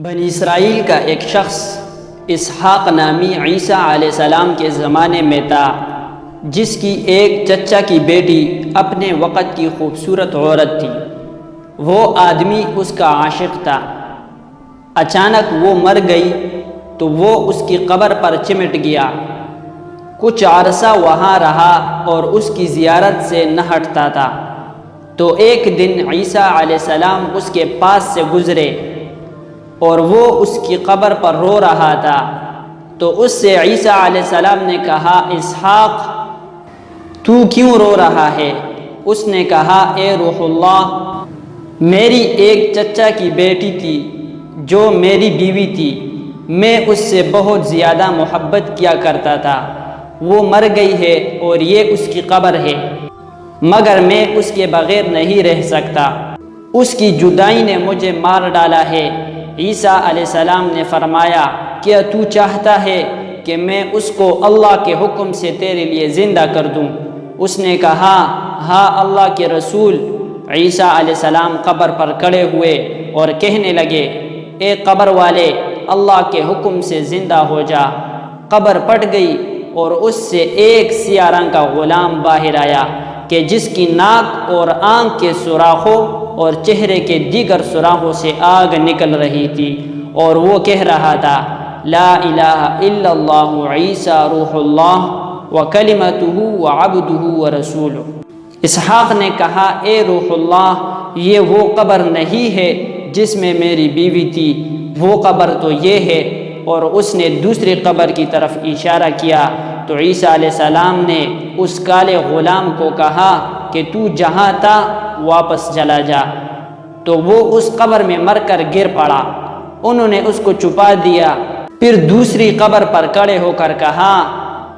بنی اسرائیل کا ایک شخص اسحاق نامی عیسیٰ علیہ السلام کے زمانے میں تھا، جس کی ایک چچا کی بیٹی اپنے وقت کی خوبصورت عورت تھی۔ وہ آدمی اس کا عاشق تھا۔ اچانک وہ مر گئی تو وہ اس کی قبر پر چمٹ گیا۔ کچھ عرصہ وہاں رہا اور اس کی زیارت سے نہ ہٹتا تھا۔ تو ایک دن عیسیٰ علیہ السلام اس کے پاس سے گزرے اور وہ اس کی قبر پر رو رہا تھا۔ تو اس سے عیسیٰ علیہ السلام نے کہا، اسحاق، تو کیوں رو رہا ہے؟ اس نے کہا، اے روح اللہ، میری ایک چچا کی بیٹی تھی جو میری بیوی تھی۔ میں اس سے بہت زیادہ محبت کیا کرتا تھا۔ وہ مر گئی ہے اور یہ اس کی قبر ہے، مگر میں اس کے بغیر نہیں رہ سکتا۔ اس کی جدائی نے مجھے مار ڈالا ہے۔ عیسیٰ علیہ السلام نے فرمایا، کیا تو چاہتا ہے کہ میں اس کو اللہ کے حکم سے تیرے لیے زندہ کر دوں؟ اس نے کہا، ہاں اللہ کے رسول۔ عیسیٰ علیہ السلام قبر پر کھڑے ہوئے اور کہنے لگے، اے قبر والے، اللہ کے حکم سے زندہ ہو جا۔ قبر پھٹ گئی اور اس سے ایک سیاہ رنگ کا غلام باہر آیا کہ جس کی ناک اور آنکھ کے سوراخوں اور چہرے کے دیگر سوراخوں سے آگ نکل رہی تھی، اور وہ کہہ رہا تھا، لا الہ الا اللہ عیسیٰ روح اللہ وکلمتہ وعبدہ ورسولہ۔ اسحاق نے کہا، اے روح اللہ، یہ وہ قبر نہیں ہے جس میں میری بیوی تھی، وہ قبر تو یہ ہے۔ اور اس نے دوسری قبر کی طرف اشارہ کیا۔ تو عیسیٰ علیہ السلام نے اس کالے غلام کو کہا کہ تو جہاں تھا واپس چلا جا۔ تو وہ اس قبر میں مر کر گر پڑا۔ انہوں نے اس کو چھپا دیا۔ پھر دوسری قبر پر کھڑے ہو کر کہا،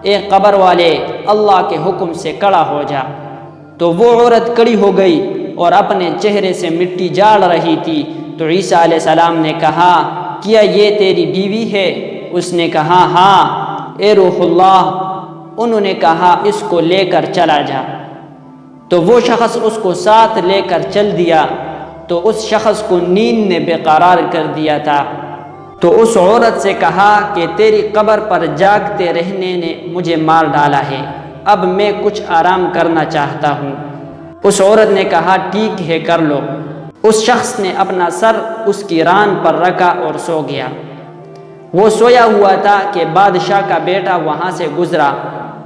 اے قبر والے، اللہ کے حکم سے کھڑا ہو جا۔ تو وہ عورت کھڑی ہو گئی اور اپنے چہرے سے مٹی جھاڑ رہی تھی۔ تو عیسیٰ علیہ السلام نے کہا، کیا یہ تیری بیوی ہے؟ اس نے کہا، ہاں۔ اے روح اللہ، انہوں نے کہا، اس کو لے کر چلا جا۔ تو وہ شخص اس کو ساتھ لے کر چل دیا۔ تو اس شخص کو نیند نے بے قرار کر دیا تھا۔ تو اس عورت سے کہا کہ تیری قبر پر جاگتے رہنے نے مجھے مار ڈالا ہے، اب میں کچھ آرام کرنا چاہتا ہوں۔ اس عورت نے کہا، ٹھیک ہے، کر لو۔ اس شخص نے اپنا سر اس کی ران پر رکھا اور سو گیا۔ وہ سویا ہوا تھا کہ بادشاہ کا بیٹا وہاں سے گزرا،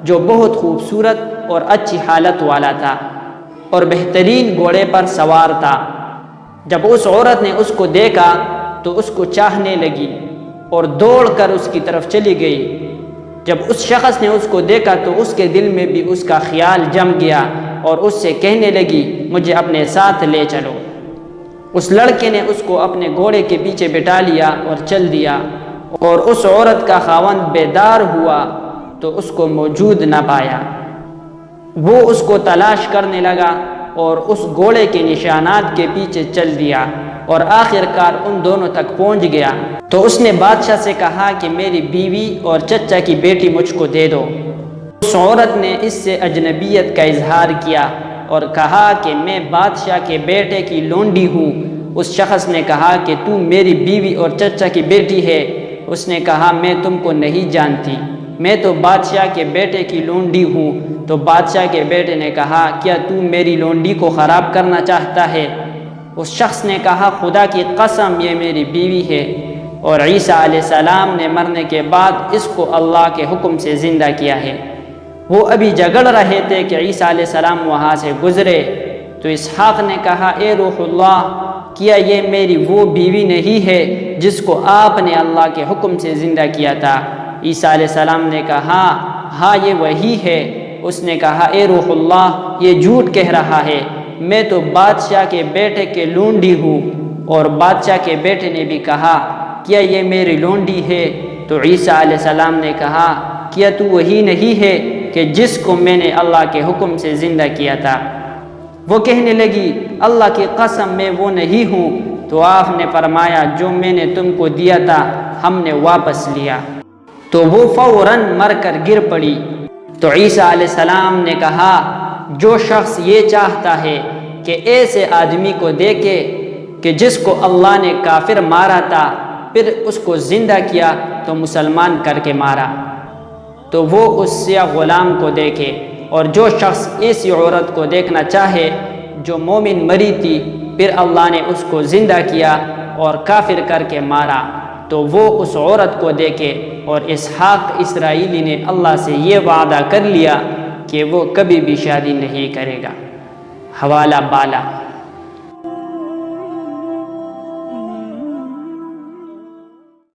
جو بہت خوبصورت اور اچھی حالت والا تھا اور بہترین گھوڑے پر سوار تھا۔ جب اس عورت نے اس کو دیکھا تو اس کو چاہنے لگی اور دوڑ کر اس کی طرف چلی گئی۔ جب اس شخص نے اس کو دیکھا تو اس کے دل میں بھی اس کا خیال جم گیا اور اس سے کہنے لگی، مجھے اپنے ساتھ لے چلو۔ اس لڑکے نے اس کو اپنے گھوڑے کے پیچھے بٹھا لیا اور چل دیا، اور اس عورت کا خاوند بیدار ہوا تو اس کو موجود نہ پایا۔ وہ اس کو تلاش کرنے لگا اور اس گھوڑے کے نشانات کے پیچھے چل دیا اور آخر کار ان دونوں تک پہنچ گیا۔ تو اس نے بادشاہ سے کہا کہ میری بیوی اور چچا کی بیٹی مجھ کو دے دو۔ اس عورت نے اس سے اجنبیت کا اظہار کیا اور کہا کہ میں بادشاہ کے بیٹے کی لونڈی ہوں۔ اس شخص نے کہا کہ تو میری بیوی اور چچا کی بیٹی ہے۔ اس نے کہا، میں تم کو نہیں جانتی، میں تو بادشاہ کے بیٹے کی لونڈی ہوں۔ تو بادشاہ کے بیٹے نے کہا، کیا تو میری لونڈی کو خراب کرنا چاہتا ہے؟ اس شخص نے کہا، خدا کی قسم، یہ میری بیوی ہے۔ اور عیسیٰ علیہ السلام نے مرنے کے بعد اس کو اللہ کے حکم سے زندہ کیا ہے۔ وہ ابھی جھگڑ رہے تھے کہ عیسیٰ علیہ السلام وہاں سے گزرے۔ تو اسحاق نے کہا، اے روح اللہ، کیا یہ میری وہ بیوی نہیں ہے جس کو آپ نے اللہ کے حکم سے زندہ کیا تھا؟ عیسیٰ علیہ السلام نے کہا، ہاں یہ وہی ہے۔ اس نے کہا، اے روح اللہ، یہ جھوٹ کہہ رہا ہے، میں تو بادشاہ کے بیٹے کے لونڈی ہوں۔ اور بادشاہ کے بیٹے نے بھی کہا، کیا یہ میری لونڈی ہے؟ تو عیسیٰ علیہ السلام نے کہا، کیا تو وہی نہیں ہے کہ جس کو میں نے اللہ کے حکم سے زندہ کیا تھا؟ وہ کہنے لگی، اللہ کی قسم، میں وہ نہیں ہوں۔ تو آپ نے فرمایا، جو میں نے تم کو دیا تھا ہم نے واپس لیا۔ تو وہ فوراً مر کر گر پڑی۔ تو عیسیٰ علیہ السلام نے کہا، جو شخص یہ چاہتا ہے کہ ایسے آدمی کو دیکھے کہ جس کو اللہ نے کافر مارا تھا، پھر اس کو زندہ کیا تو مسلمان کر کے مارا، تو وہ اس سیاہ غلام کو دیکھے، اور جو شخص ایسی عورت کو دیکھنا چاہے جو مومن مری تھی، پھر اللہ نے اس کو زندہ کیا اور کافر کر کے مارا، تو وہ اس عورت کو دیکھے۔ اور اسحاق اسرائیلی نے اللہ سے یہ وعدہ کر لیا کہ وہ کبھی بھی شادی نہیں کرے گا۔ حوالہ بالا۔